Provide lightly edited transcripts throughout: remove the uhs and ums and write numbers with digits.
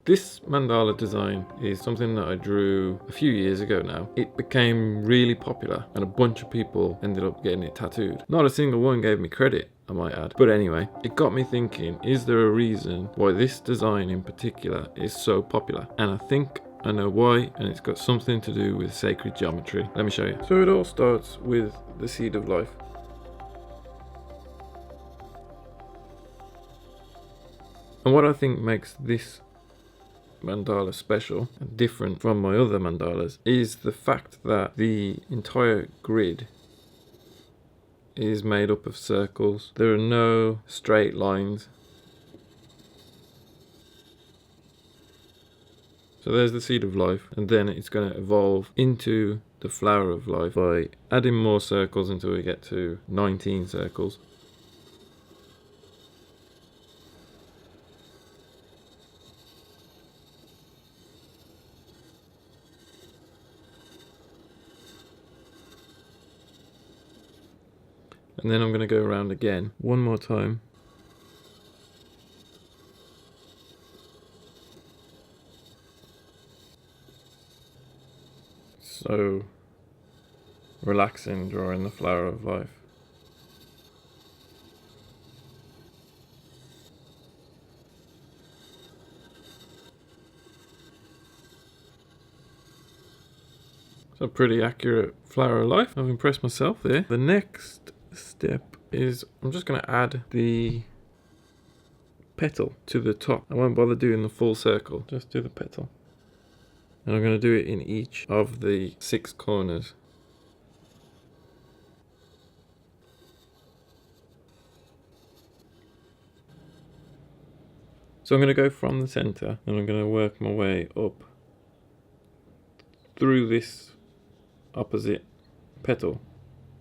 This mandala design is something that I drew a few years ago now. It became really popular and a bunch of people ended up getting it tattooed. Not a single one gave me credit, I might add. But anyway, it got me thinking, is there a reason why this design in particular is so popular? And I think I know why, and it's got something to do with sacred geometry. Let me show you. So it all starts with the seed of life. And what I think makes this mandala special and different from my other mandalas is the fact that the entire grid is made up of circles. There are no straight lines. So there's the seed of life, and then it's going to evolve into the flower of life by adding more circles until we get to 19 circles. And then I'm going to go around again one more time. So relaxing, drawing the flower of life. So pretty accurate flower of life. I've impressed myself there. The next step is I'm just going to add the petal to the top. I won't bother doing the full circle, just do the petal. And I'm going to do it in each of the 6 corners. So I'm going to go from the center and I'm going to work my way up through this opposite petal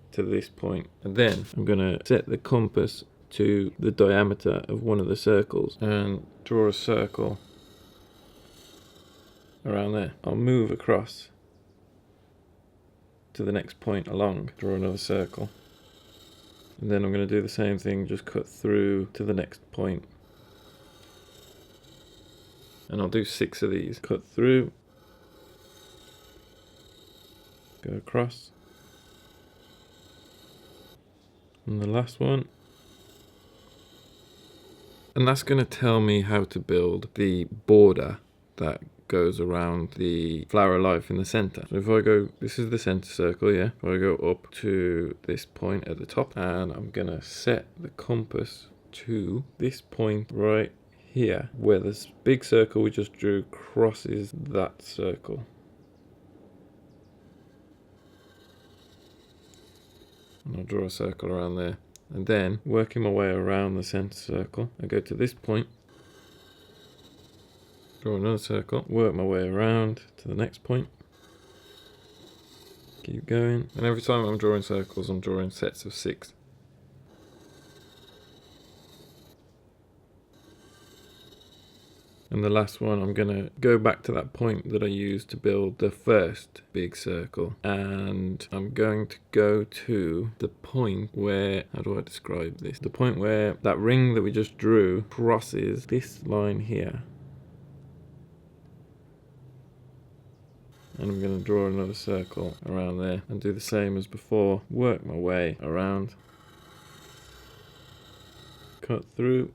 to this point, and then I'm going to set the compass to the diameter of one of the circles and draw a circle around there. I'll move across to the next point along, draw another circle, and then I'm going to do the same thing, just cut through to the next point, and I'll do 6 of these. Cut through, go across, and the last one. And that's going to tell me how to build the border that goes around the flower of life in the center. So if I go, this is the center circle, yeah. If I go up to this point at the top, and I'm going to set the compass to this point right here, where this big circle we just drew crosses that circle. And I'll draw a circle around there. And then, working my way around the center circle, I go to this point, draw another circle, work my way around to the next point, keep going. And every time I'm drawing circles, I'm drawing sets of 6. And the last one, I'm going to go back to that point that I used to build the first big circle. And I'm going to go to the point where, how do I describe this? The point where that ring that we just drew crosses this line here. And I'm going to draw another circle around there and do the same as before. Work my way around. Cut through.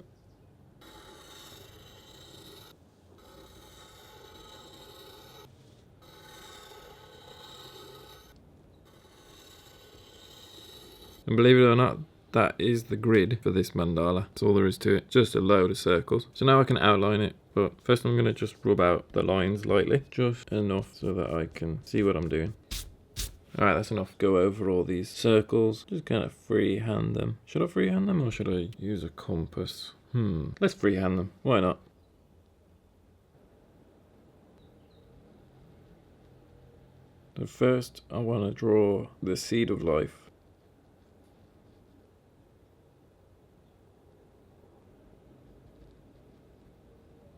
And believe it or not, that is the grid for this mandala. That's all there is to it, just a load of circles. So now I can outline it, but first I'm going to just rub out the lines lightly, just enough so that I can see what I'm doing. Alright, that's enough. Go over all these circles, just kind of freehand them. Should I freehand them or should I use a compass? Let's freehand them, why not? So first I want to draw the seed of life.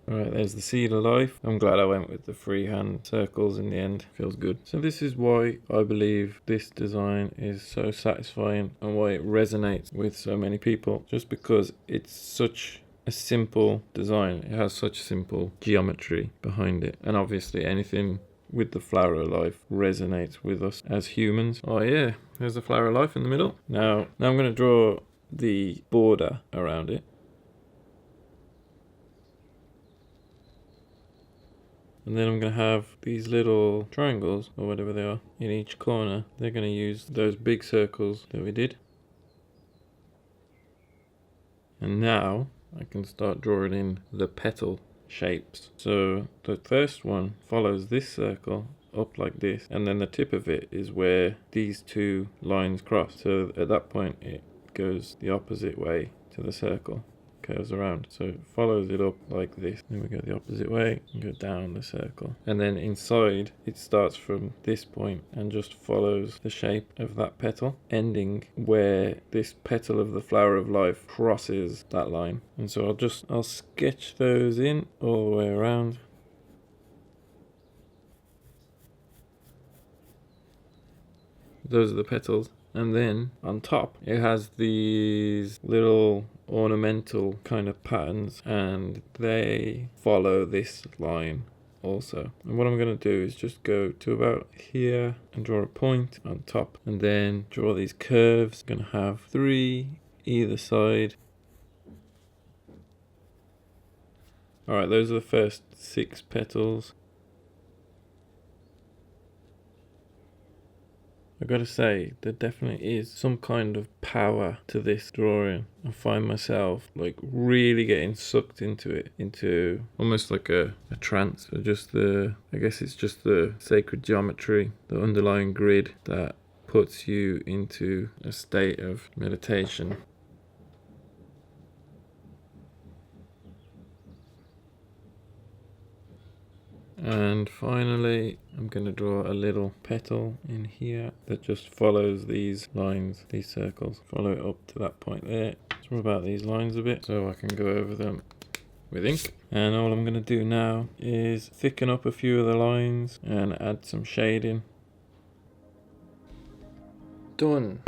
Alright, there's the seed of life. I'm glad I went with the freehand circles in the end. Feels good. So this is why I believe this design is so satisfying and why it resonates with so many people. Just because it's such a simple design. It has such simple geometry behind it. And obviously anything with the flower of life resonates with us as humans. Oh yeah, there's the flower of life in the middle. Now I'm going to draw the border around it. And then I'm going to have these little triangles, or whatever they are, in each corner. They're going to use those big circles that we did. And now I can start drawing in the petal shapes. So the first one follows this circle up like this, and then the tip of it is where these two lines cross. So at that point it goes the opposite way to the circle. Curves around, so it follows it up like this. Then we go the opposite way and go down the circle, and then inside it starts from this point and just follows the shape of that petal, ending where this petal of the flower of life crosses that line. And so I'll sketch those in all the way around. Those are the petals. And then on top it has these little ornamental kind of patterns, and they follow this line also. And what I'm going to do is just go to about here and draw a point on top, and then draw these curves. I'm going to have 3 either side. Alright, those are the first 6 petals. I've got to say, there definitely is some kind of power to this drawing. I find myself like really getting sucked into it, into almost like a trance. Or I guess it's just the sacred geometry, the underlying grid that puts you into a state of meditation. And finally, I'm going to draw a little petal in here that just follows these lines, these circles. Follow it up to that point there. Let's rub out these lines a bit so I can go over them with ink. And all I'm going to do now is thicken up a few of the lines and add some shading. Done.